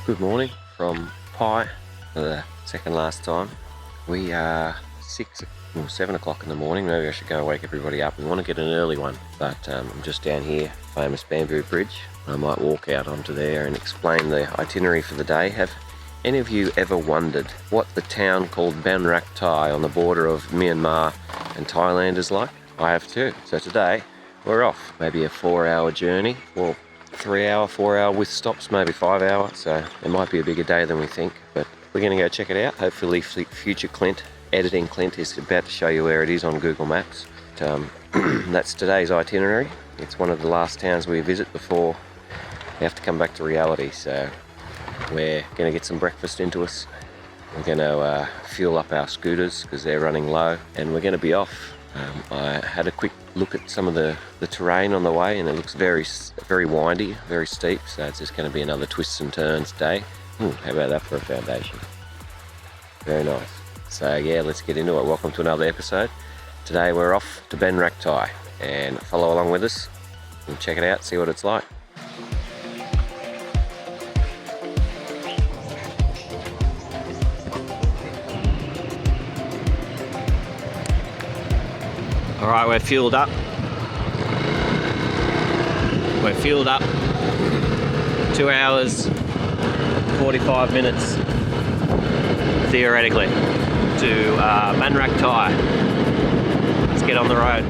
Good morning from Pai for the second last time. We are 7 o'clock in the morning. Maybe I should go and wake everybody up. We want to get an early one, but I'm just down here, famous bamboo bridge. I might walk out onto there and explain the itinerary for the day. Have any of you ever wondered what the town called Ban Rak Thai on the border of Myanmar and Thailand is like? I have too. So today we're off. Maybe a 4-hour journey, or 3-hour, 4-hour with stops, maybe 5-hour. So it might be a bigger day than we think, but we're going to go check it out. Hopefully future Clint, editing Clint, is about to show you where it is on Google Maps. That's today's itinerary. It's one of the last towns we visit before we have to come back to reality. So we're going to get some breakfast into us. We're going to fuel up our scooters because they're running low, and we're going to be off. I had a quick look at some of the terrain on the way, and it looks very windy, very steep, so it's just going to be another twists and turns day. How about that for a foundation? Very nice. So yeah, let's get into it. Welcome to another episode. Today we're off to Ban Rak Thai, and follow along with us and check it out, see what it's like. Alright, we're fueled up. We're fueled up. 2 hours, 45 minutes, theoretically, to Ban Rak Thai. Let's get on the road.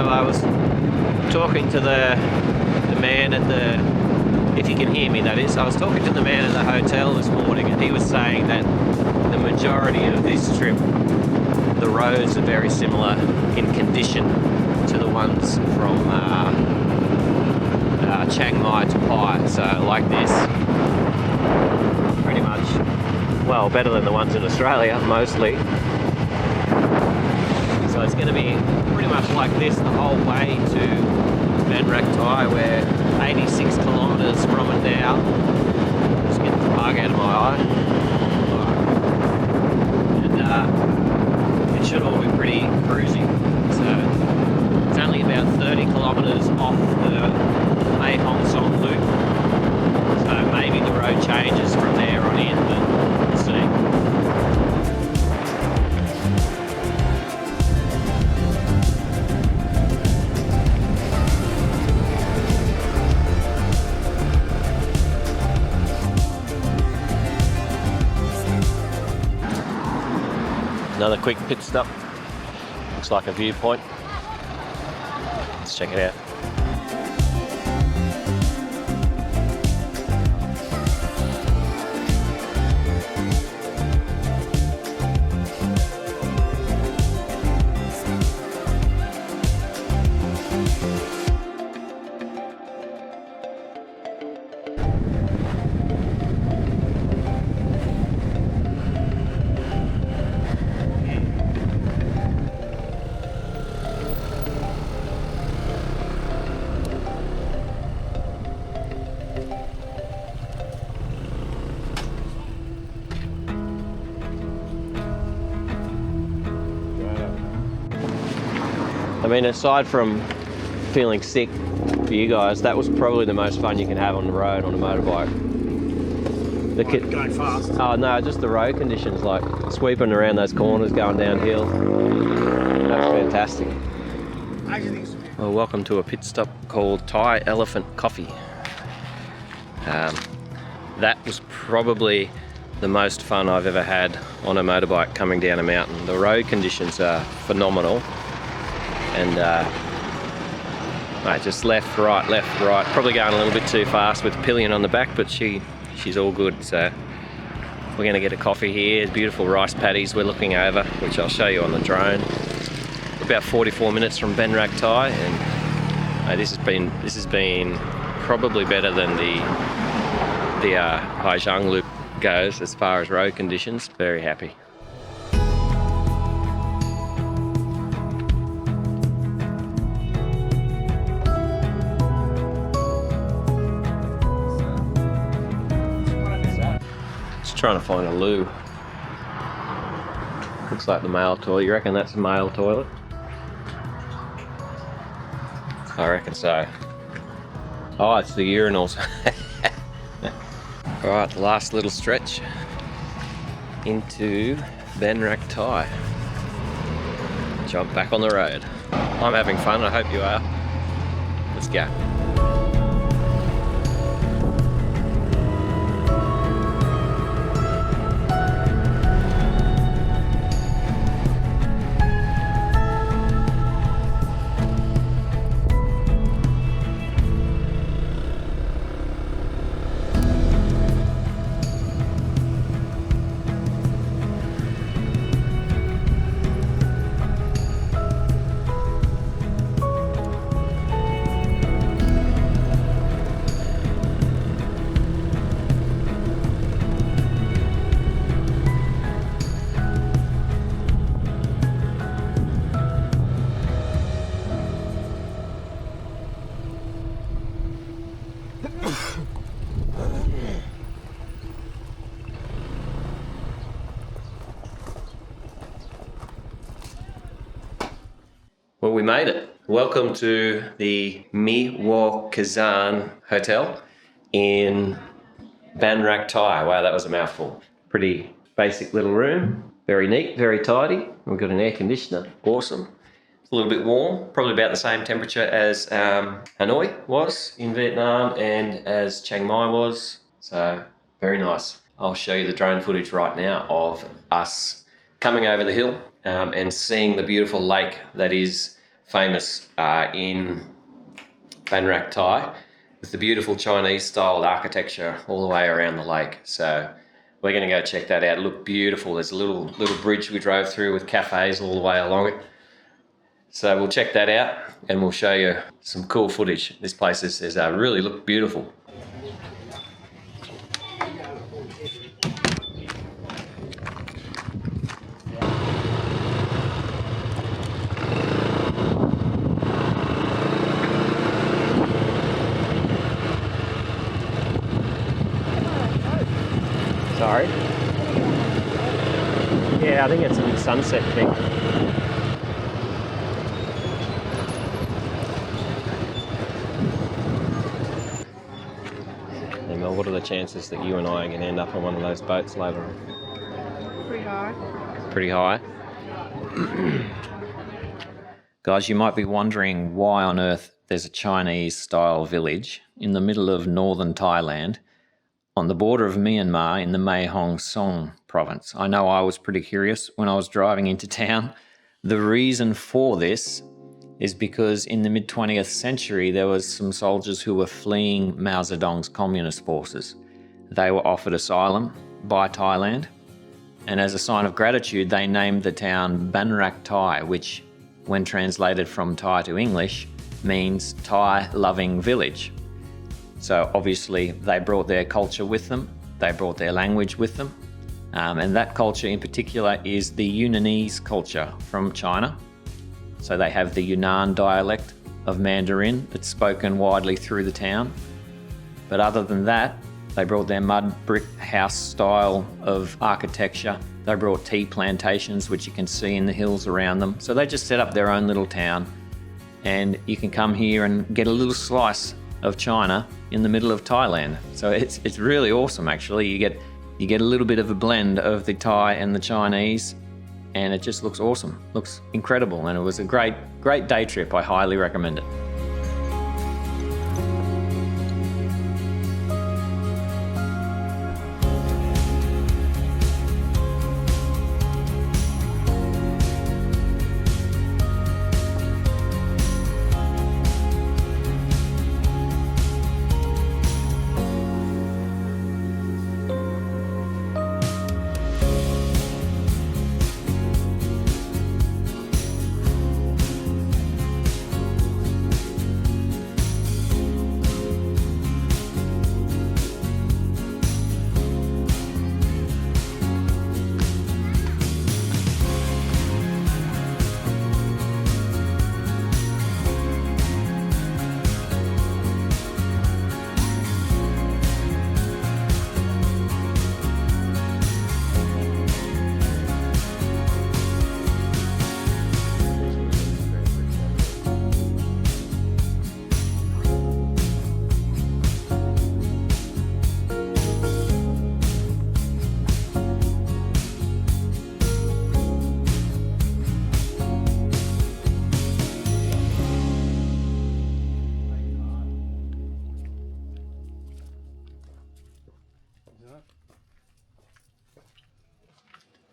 I was talking to the man at the, if you can hear me that is, I was talking to the man at the hotel this morning, and he was saying that the majority of this trip, the roads are very similar in condition to the ones from Chiang Mai to Pai, so like this, pretty much, well, better than the ones in Australia, mostly. So it's going to be pretty much like this the whole way to Ban Rak Thai. We're 86 kilometres from it now. Just get the bug out of my eye. And it should all be pretty cruisy. So it's only about 30 kilometres off the Mae Hong Son loop. So maybe the road changes from there on in, but we'll see. Another quick pit stop. Looks like a viewpoint. Let's check it out. I mean, aside from feeling sick for you guys, that was probably the most fun you can have on the road on a motorbike. Going fast? Oh no, just the road conditions, like sweeping around those corners, going downhill. That's fantastic. Well, welcome to a pit stop called Thai Elephant Coffee. That was probably the most fun I've ever had on a motorbike coming down a mountain. The road conditions are phenomenal, and just left, right, probably going a little bit too fast with the pillion on the back, but she's all good. So we're going to get a coffee here. Beautiful rice paddies we're looking over, which I'll show you on the drone. About 44 minutes from Ban Rak Thai, and this has been probably better than the Haizhang loop goes as far as road conditions. Very happy. Trying to find a loo. Looks like the male toilet. You reckon that's a male toilet? I reckon so. Oh, it's the urinals. Alright, the last little stretch into Ban Rak Thai. Jump back on the road. I'm having fun, I hope you are. Let's go. Well, we made it. Welcome to the Kazan Hotel in Ban Rak Thai. Wow, that was a mouthful. Pretty basic little room. Very neat, very tidy. We've got an air conditioner. Awesome. It's a little bit warm. Probably about the same temperature as Hanoi was in Vietnam and as Chiang Mai was. So, very nice. I'll show you the drone footage right now of us coming over the hill and seeing the beautiful lake that is famous in Ban Rak Thai, with the beautiful Chinese style architecture all the way around the lake. So we're going to go check that out. It looked beautiful. There's a little bridge we drove through with cafes all the way along it. So we'll check that out and we'll show you some cool footage. This place is really looked beautiful. Sorry? Yeah, I think it's a sunset thing. Hey Mel, what are the chances that you and I are going to end up on one of those boats later on? Pretty high. Pretty high? Guys, you might be wondering why on earth there's a Chinese-style village in the middle of northern Thailand on the border of Myanmar in the Mae Hong Son province. I know I was pretty curious when I was driving into town. The reason for this is because in the mid-20th century, there was some soldiers who were fleeing Mao Zedong's communist forces. They were offered asylum by Thailand, and as a sign of gratitude, they named the town Ban Rak Thai, which, when translated from Thai to English, means Thai-loving village. So obviously they brought their culture with them, they brought their language with them, and that culture in particular is the Yunnanese culture from China. So they have the Yunnan dialect of Mandarin that's spoken widely through the town. But other than that, they brought their mud brick house style of architecture. They brought tea plantations, which you can see in the hills around them. So they just set up their own little town and you can come here and get a little slice of China in the middle of Thailand. So it's really awesome actually. You get a little bit of a blend of the Thai and the Chinese, and it just looks awesome. Looks incredible, and it was a great day trip. I highly recommend it.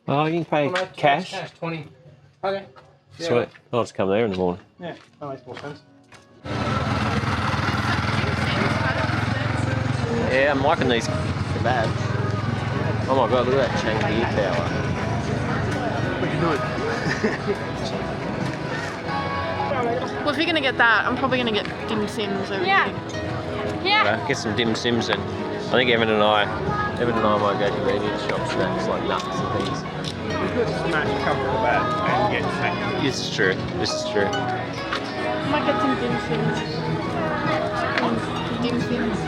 Oh, you can pay cash? Cash, 20. Okay. Yeah. Sweet. I'll just come there in the morning. Yeah, that makes more sense. Yeah, I'm liking these kebabs. Oh my god, look at that Changi tower. We can do it. Well, if you're gonna get that, I'm probably gonna get dim sims over here. Get some dim sims, and I think Evan and I might go to convenience shop snacks like nuts and things. We could smash a couple of kebabs and get snacks. This is true. This is true. I might get some dim sims. Dim sims.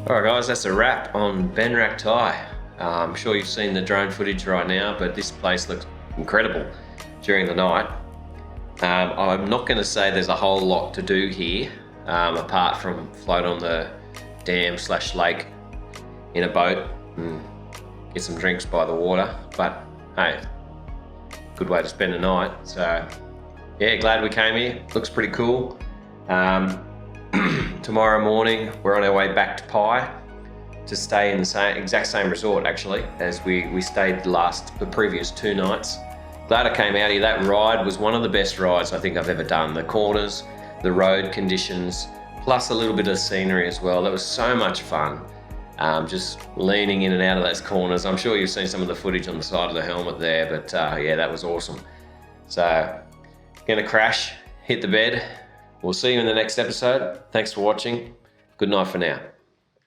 Alright guys, that's a wrap on Ban Rak Thai. I'm sure you've seen the drone footage right now, but this place looks incredible during the night. I'm not going to say there's a whole lot to do here, apart from float on the dam/lake in a boat and get some drinks by the water. But hey, good way to spend the night. So yeah, glad we came here. Looks pretty cool. Tomorrow morning we're on our way back to Pai to stay in the exact same resort actually as we stayed the previous 2 nights. Glad I came out here. That ride was one of the best rides I think I've ever done. The corners, the road conditions, plus a little bit of scenery as well. That was so much fun. Just leaning in and out of those corners. I'm sure you've seen some of the footage on the side of the helmet there, but yeah, that was awesome. So, gonna crash, hit the bed. We'll see you in the next episode. Thanks for watching. Good night for now.